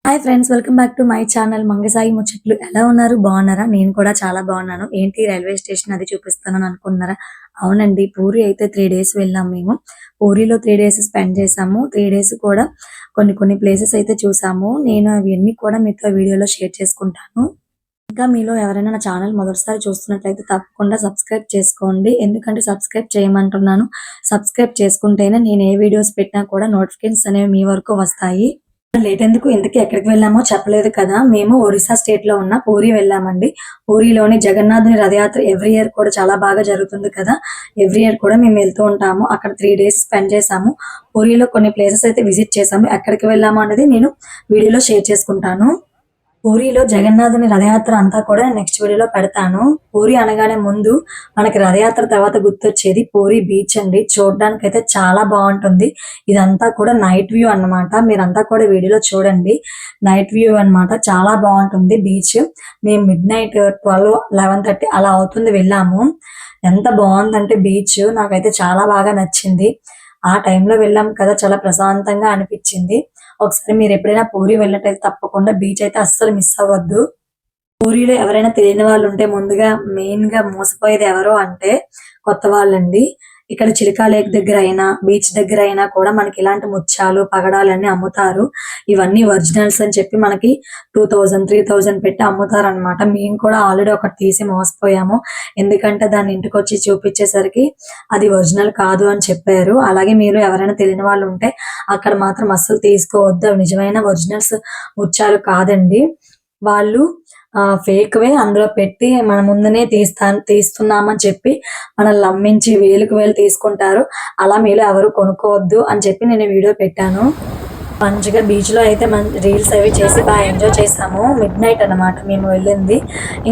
Hi friends, welcome back to my channel Mangasai ముచ్చట్లు. ఎలా ఉన్నారు? బాగున్నారా? నేను కూడా చాలా బాగున్నాను. ఏంటి రైల్వే స్టేషన్ అది చూపిస్తానని అనుకున్నారా? అవునండి, పూరి అయితే 3 డేస్ వెళ్ళాం మేము. పూరిలో 3 డేస్ స్పెండ్ చేసాము. 3 డేస్ కూడా కొన్ని ప్లేసెస్ అయితే చూసాము. నేను అవన్నీ కూడా మీతో వీడియోలో షేర్ చేసుకుంటాను. ఇంకా మీలో ఎవరైనా నా ఛానల్ మొదటిసారి చూస్తున్నట్లయితే తప్పకుండా సబ్స్క్రైబ్ చేసుకోండి. ఎందుకంటే సబ్స్క్రైబ్ చేయమంటున్నాను. సబ్స్క్రైబ్ చేసుకుంటేనే నేను ఏ వీడియోస్ పెట్టినా కూడా నోటిఫికేషన్స్ అనేవి మీ వరకు వస్తాయి. లేట్ ఎందుకు, ఇంతకీ ఎక్కడికి వెళ్ళామో చెప్పలేదు కదా. మేము ఒరిస్సా స్టేట్ లో ఉన్న పూరి వెళ్ళామండి. పూరిలోని జగన్నాథుని రథయాత్ర ఎవ్రీ ఇయర్ కూడా చాలా బాగా జరుగుతుంది కదా. ఎవ్రీ ఇయర్ కూడా మేము వెళ్తూ ఉంటాము. అక్కడ 3 డేస్ స్పెండ్ చేసాము. పూరిలో కొన్ని ప్లేసెస్ అయితే విజిట్ చేసాము. ఎక్కడికి వెళ్ళాము అనేది నేను వీడియోలో షేర్ చేసుకుంటాను. పూరిలో జగన్నాథుని రథయాత్ర అంతా కూడా నెక్స్ట్ వీడియోలో పెడతాను. పూరి అనగానే ముందు మనకి రథయాత్ర తర్వాత గుర్తొచ్చేది పూరి బీచ్ అండి. చూడడానికి అయితే చాలా బాగుంటుంది. ఇదంతా కూడా నైట్ వ్యూ అన్నమాట. మీరంతా కూడా వీడియోలో చూడండి. నైట్ వ్యూ అన్నమాట, చాలా బాగుంటుంది బీచ్. మేము మిడ్-నైట్ 12, 11:30 అలా అవుతుంది వెళ్ళాము. ఎంత బాగుందంటే బీచ్ నాకైతే చాలా బాగా నచ్చింది. ఆ టైంలో వెళ్ళాం కదా, చాలా ప్రశాంతంగా అనిపించింది. ఒకసారి మీరు ఎప్పుడైనా పూరి వెళ్ళినట్టయితే తప్పకుండా బీచ్ అయితే అస్సలు మిస్ అవ్వద్దు. పూరిలో ఎవరైనా తెలియని వాళ్ళు ఉంటే ముందుగా మెయిన్ గా మోసపోయేది ఎవరు అంటే కొత్త వాళ్ళండి. ఇక్కడ చిలికా లేక్ దగ్గర అయినా బీచ్ దగ్గర అయినా కూడా మనకి ఇలాంటి ముత్యాలు పగడాలు అన్ని అమ్ముతారు. ఇవన్నీ ఒరిజినల్స్ అని చెప్పి మనకి 2000, 3000 పెట్టి అమ్ముతారు అనమాట. మేము కూడా ఆల్రెడీ ఒకటి తీసి మోసపోయాము. ఎందుకంటే దాన్ని ఇంటికి వచ్చి చూపించేసరికి అది ఒరిజినల్ కాదు అని చెప్పారు. అలాగే మీరు ఎవరైనా తెలియని వాళ్ళు ఉంటే అక్కడ మాత్రం అస్సలు తీసుకోవద్దు. అవి నిజమైన ఒరిజినల్స్ ముత్యాలు కాదండి. వాళ్ళు ఫేక్ వే అందులో పెట్టి మన ముందునే తీస్తున్నామని చెప్పి మనల్ని నమ్మించి వేలకు వేలు తీసుకుంటారు. అలా మీరు ఎవరు కొనుక్కోవద్దు అని చెప్పి నేను వీడియో పెట్టాను. మంచిగా బీచ్ లో అయితే రీల్స్ అవి చేసి బాగా ఎంజాయ్ చేసాము. మిడ్-నైట్ అన్నమాట మేము వెళ్ళింది.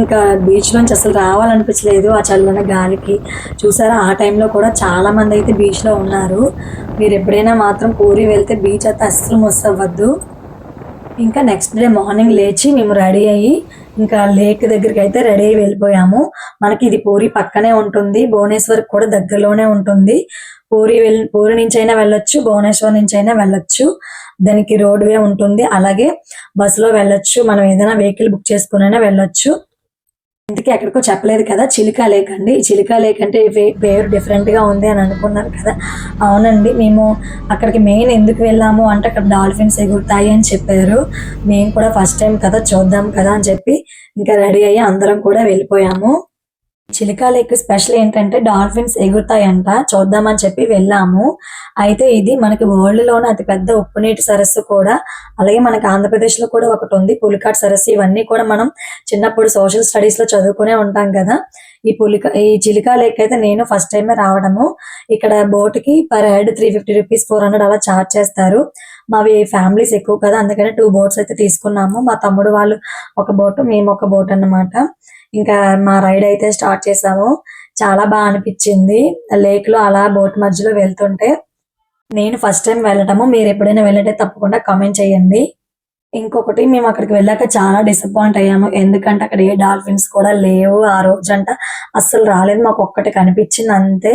ఇంకా బీచ్ నుంచి అసలు రావాలనిపించలేదు ఆ చల్లని గాలికి. చూసారా, ఆ టైంలో కూడా చాలా మంది అయితే బీచ్ లో ఉన్నారు. మీరు ఎప్పుడైనా మాత్రం పూరి వెళ్తే బీచ్ అయితే అస్సలు మిస్ అవ్వద్దు. ఇంకా నెక్స్ట్ డే మార్నింగ్ లేచి మేము రెడీ అయ్యి ఇంకా లేక్ దగ్గరికి అయితే రెడీ అయ్యి వెళ్ళిపోయాము. మనకి ఇది పూరి పక్కనే ఉంటుంది. భువనేశ్వర్ కూడా దగ్గరలోనే ఉంటుంది. పూరి నుంచి అయినా వెళ్ళొచ్చు, భువనేశ్వర్ నుంచి అయినా వెళ్ళొచ్చు. దానికి రోడ్ వే ఉంటుంది. అలాగే బస్సులో వెళ్ళొచ్చు. మనం ఏదైనా వెహికల్ బుక్ చేసుకునైనా వెళ్ళొచ్చు. ఇంతకీ ఎక్కడికో చెప్పలేదు కదా, చిలికా లేక్ అండి. చిలికా లేక్ అంటే పేరు డిఫరెంట్ గా ఉంది అని అనుకున్నారు కదా. అవునండి, మేము అక్కడికి మెయిన్ ఎందుకు వెళ్ళాము అంటే అక్కడ డాల్ఫిన్స్ ఎగురుతాయి అని చెప్పారు. మేము కూడా ఫస్ట్ టైం కదా, చూద్దాం కదా అని చెప్పి ఇంకా రెడీ అయ్యి అందరం కూడా వెళ్ళిపోయాము. చిలికా లేక్ స్పెషల్ ఏంటంటే డాల్ఫిన్స్ ఎగురుతాయంట, చూద్దామని చెప్పి వెళ్ళాము. అయితే ఇది మనకి వరల్డ్ లోనే అతి పెద్ద ఉప్పు నీటి సరస్సు కూడా. అలాగే మనకి ఆంధ్రప్రదేశ్ లో కూడా ఒకటి ఉంది, పులికాట్ సరస్సు. ఇవన్నీ కూడా మనం చిన్నప్పుడు సోషల్ స్టడీస్ లో చదువుకునే ఉంటాం కదా. ఈ చిలికా లేక్ అయితే నేను ఫస్ట్ టైం రావడము. ఇక్కడ బోట్ కి పర్ హెడ్ 350 రూపీస్, 400 అలా చార్జ్ చేస్తారు. మావి ఫ్యామిలీస్ ఎక్కువ కదా, అందుకని 2 బోట్స్ అయితే తీసుకున్నాము. మా తమ్ముడు వాళ్ళు ఒక బోట్, మేము ఒక బోట్ అన్నమాట. ఇంకా మా రైడ్ అయితే స్టార్ట్ చేసాము. చాలా బాగా అనిపించింది లేక్ లో అలా బోట్ మధ్యలో వెళ్తుంటే. నేను ఫస్ట్ టైం వెళ్ళటము. మీరు ఎప్పుడైనా వెళ్ళంటే తప్పకుండా కామెంట్ చేయండి. ఇంకొకటి, మేము అక్కడికి వెళ్ళాక చాలా డిసప్పాయింట్ అయ్యాము. ఎందుకంటే అక్కడ ఏ డాల్ఫిన్స్ కూడా లేవు ఆ రోజంట. అస్సలు రాలేదు, మాకు ఒక్కటి కనిపించింది అంతే.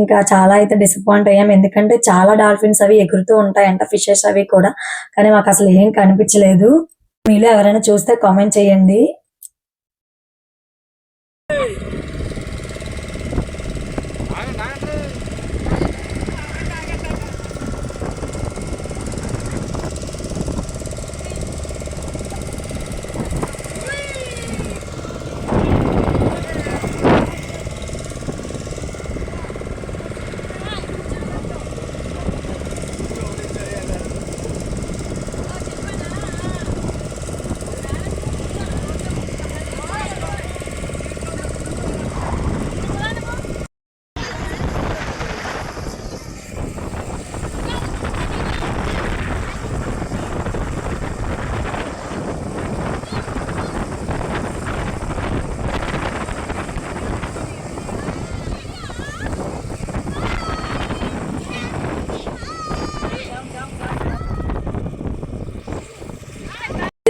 ఇంకా చాలా అయితే డిసప్పాయింట్ అయ్యాము. ఎందుకంటే చాలా డాల్ఫిన్స్ అవి ఎగురుతూ ఉంటాయంట, ఫిషెస్ అవి కూడా. కానీ మాకు అసలు ఏం కనిపించలేదు. మీలో ఎవరైనా చూస్తే కామెంట్ చేయండి.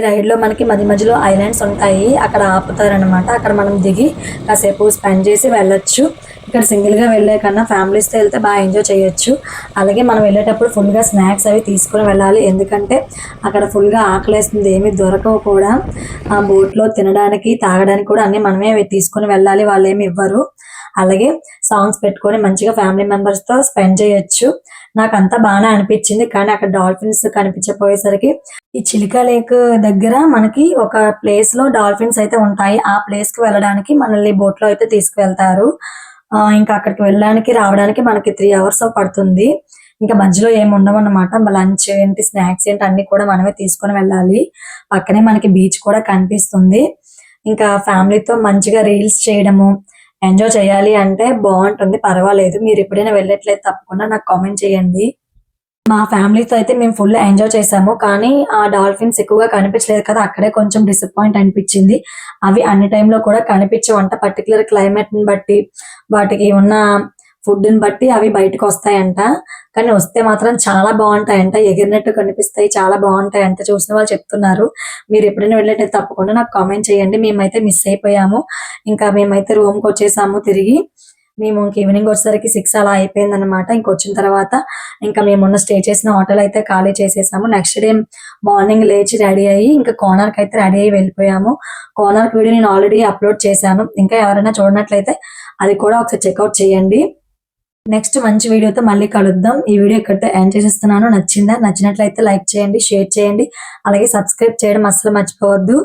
రైడ్ లో మనకి మధ్య మధ్యలో ఐలాండ్స్ ఉంటాయి, అక్కడ ఆపుతారనమాట. అక్కడ మనం దిగి కాసేపు స్పెండ్ చేసి వెళ్ళొచ్చు. ఇక్కడ సింగిల్ గా వెళ్లే కన్నా ఫ్యామిలీస్ తో వెళ్తే బాగా ఎంజాయ్ చేయొచ్చు. అలాగే మనం వెళ్ళేటప్పుడు ఫుల్ గా స్నాక్స్ అవి తీసుకుని వెళ్ళాలి, ఎందుకంటే అక్కడ ఫుల్ గా ఆకలేస్తుంది, ఏమి దొరకవు కూడా. ఆ బోట్ లో తినడానికి తాగడానికి కూడా అన్ని మనమే తీసుకుని వెళ్ళాలి, వాళ్ళు ఏమి ఇవ్వరు. అలాగే సాంగ్స్ పెట్టుకొని మంచిగా ఫ్యామిలీ మెంబర్స్ తో స్పెండ్ చేయొచ్చు. నాకు అంతా బాగానే అనిపించింది, కానీ అక్కడ డాల్ఫిన్స్ కనిపించపోయేసరికి ఈ చిలికా లేక్ దగ్గర మనకి ఒక ప్లేస్ లో డాల్ఫిన్స్ అయితే ఉంటాయి. ఆ ప్లేస్ కి వెళ్ళడానికి మనల్ని బోట్ లో అయితే తీసుకువెళ్తారు. ఇంకా అక్కడికి వెళ్ళడానికి రావడానికి మనకి 3 hours పడుతుంది. ఇంకా మధ్యలో ఏమి ఉండవు అన్నమాట. లంచ్ ఏంటి, స్నాక్స్ ఏంటి అన్ని కూడా మనమే తీసుకొని వెళ్ళాలి. పక్కనే మనకి బీచ్ కూడా కనిపిస్తుంది. ఇంకా ఫ్యామిలీతో మంచిగా రీల్స్ చేయడము, ఎంజాయ్ చేయాలి అంటే బాగుంటుంది, పర్వాలేదు. మీరు ఎప్పుడైనా వెళ్ళట్లేదు తప్పకుండా నాకు కామెంట్ చేయండి. మా ఫ్యామిలీతో అయితే మేము ఫుల్ ఎంజాయ్ చేసాము, కానీ ఆ డాల్ఫిన్స్ ఎక్కువగా కనిపించలేదు కదా, అక్కడే కొంచెం డిసప్పాయింట్ అనిపించింది. అవి అన్ని టైంలో కూడా కనిపించవంట, పర్టికులర్ క్లైమేట్ ని బట్టి, వాటికి ఉన్న ఫుడ్ ని బట్టి అవి బయటకు వస్తాయంట. కానీ వస్తే మాత్రం చాలా బాగుంటాయంట, ఎగిరినట్టు కనిపిస్తాయి, చాలా బాగుంటాయంట. చూసిన వాళ్ళు చెప్తున్నారు. మీరు ఎప్పుడైనా వెళ్ళేటైతే తప్పకుండా నాకు కామెంట్ చేయండి. మేమైతే మిస్ అయిపోయాము. ఇంకా మేమైతే రూమ్ కి వచ్చేసాము తిరిగి. మేము ఈవినింగ్ వచ్చేసరికి 6 అలా అయిపోయింది అనమాట. ఇంకొచ్చిన తర్వాత ఇంకా మేమున్న స్టే చేసిన హోటల్ అయితే ఖాళీ చేసేసాము. నెక్స్ట్ డే మార్నింగ్ లేచి రెడీ అయ్యి ఇంకా కోనార్క్ అయితే రెడీ అయ్యి వెళ్ళిపోయాము. కోనార్క్ వీడియో నేను ఆల్రెడీ అప్లోడ్ చేశాను, ఇంకా ఎవరైనా చూడనట్లయితే అది కూడా ఒకసారి చెక్అవుట్ చేయండి. నెక్స్ట్ మంచి వీడియోతో మళ్ళీ కలుద్దాం. ఈ వీడియో ఇక్కడితో ఎండ్ చేసేస్తున్నాను. నచ్చినట్లయితే లైక్ చేయండి, షేర్ చేయండి, అలాగే సబ్స్క్రైబ్ చేయడం అస్సలు మర్చిపోవద్దు.